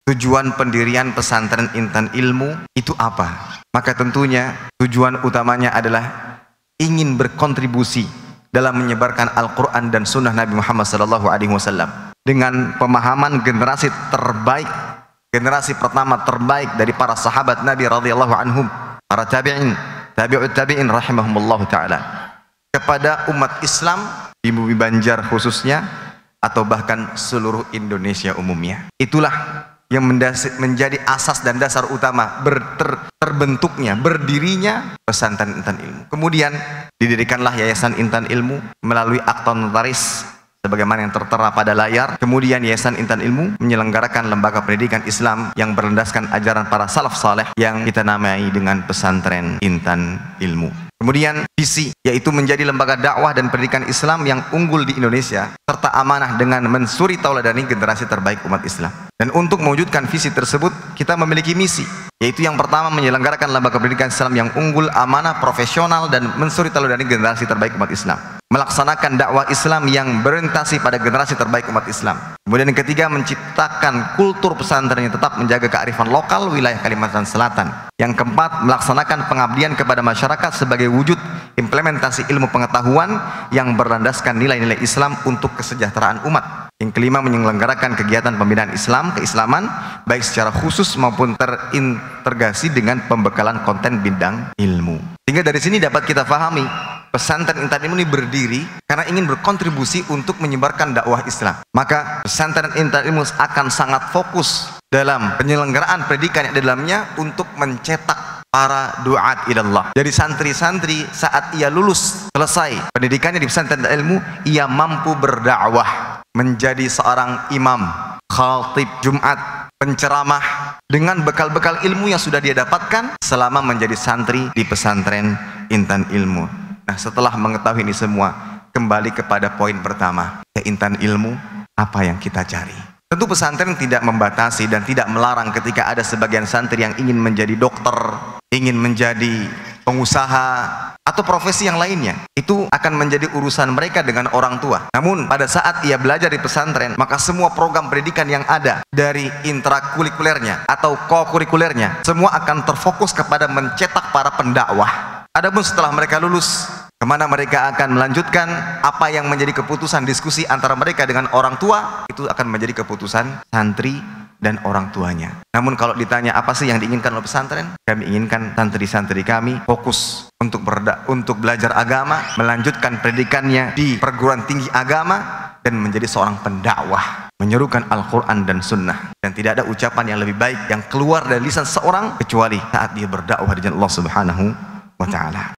tujuan pendirian pesantren Intan Ilmu itu apa? Maka tentunya tujuan utamanya adalah ingin berkontribusi dalam menyebarkan Al-Quran dan Sunnah Nabi Muhammad SAW dengan pemahaman generasi terbaik, generasi pertama terbaik dari para sahabat Nabi radhiyallahu anhum, para tabi'in, tabi'ut tabi'in rahimahumullah ta'ala, kepada umat Islam di Bumi Banjar khususnya, atau bahkan seluruh Indonesia umumnya. Itulah yang menjadi asas dan dasar utama terbentuknya, berdirinya pesantren Intan Ilmu. Kemudian didirikanlah Yayasan Intan Ilmu melalui akta notaris sebagaimana yang tertera pada layar. Kemudian Yayasan Intan Ilmu menyelenggarakan lembaga pendidikan Islam yang berlandaskan ajaran para salaf saleh yang kita namai dengan pesantren Intan Ilmu. Kemudian visi, yaitu menjadi lembaga dakwah dan pendidikan Islam yang unggul di Indonesia, serta amanah dengan mensuri tauladani generasi terbaik umat Islam. Dan untuk mewujudkan visi tersebut, kita memiliki misi, yaitu yang pertama menyelenggarakan lembaga pendidikan Islam yang unggul, amanah, profesional, dan mensuri tauladani generasi terbaik umat Islam. Melaksanakan dakwah Islam yang berorientasi pada generasi terbaik umat Islam. Kemudian yang ketiga, menciptakan kultur pesantren yang tetap menjaga kearifan lokal wilayah Kalimantan Selatan. Yang keempat, melaksanakan pengabdian kepada masyarakat sebagai wujud implementasi ilmu pengetahuan yang berlandaskan nilai-nilai Islam untuk kesejahteraan umat. Yang kelima, menyelenggarakan kegiatan pembinaan Islam, keislaman, baik secara khusus maupun terintegrasi dengan pembekalan konten bidang ilmu. Sehingga dari sini dapat kita pahami, pesantren Intan Ilmu ini berdiri karena ingin berkontribusi untuk menyebarkan dakwah Islam. Maka pesantren Intan Ilmu akan sangat fokus dalam penyelenggaraan pendidikan yang di dalamnya untuk mencetak para duat ilallah. Dari santri-santri saat ia lulus selesai pendidikannya di pesantren Intan Ilmu, ia mampu berdakwah, menjadi seorang imam, khatib Jumat, penceramah dengan bekal-bekal ilmu yang sudah dia dapatkan selama menjadi santri di pesantren Intan Ilmu. Nah, setelah mengetahui ini semua, kembali kepada poin pertama, ke Intan Ilmu, apa yang kita cari? Tentu pesantren tidak membatasi dan tidak melarang ketika ada sebagian santri yang ingin menjadi dokter, ingin menjadi pengusaha, atau profesi yang lainnya. Itu akan menjadi urusan mereka dengan orang tua. Namun pada saat ia belajar di pesantren, maka semua program pendidikan yang ada, dari intrakurikulernya atau kokurikulernya, semua akan terfokus kepada mencetak para pendakwah. Adapun setelah mereka lulus, kemana mereka akan melanjutkan, apa yang menjadi keputusan diskusi antara mereka dengan orang tua, itu akan menjadi keputusan santri dan orang tuanya. Namun kalau ditanya apa sih yang diinginkan oleh pesantren, kami inginkan santri-santri kami fokus untuk belajar agama, melanjutkan pendidikannya di perguruan tinggi agama, dan menjadi seorang pendakwah, menyerukan Al-Quran dan Sunnah. Dan tidak ada ucapan yang lebih baik yang keluar dari lisan seorang kecuali saat dia berdakwah di jalan Allah Subhanahu wa ta'ala.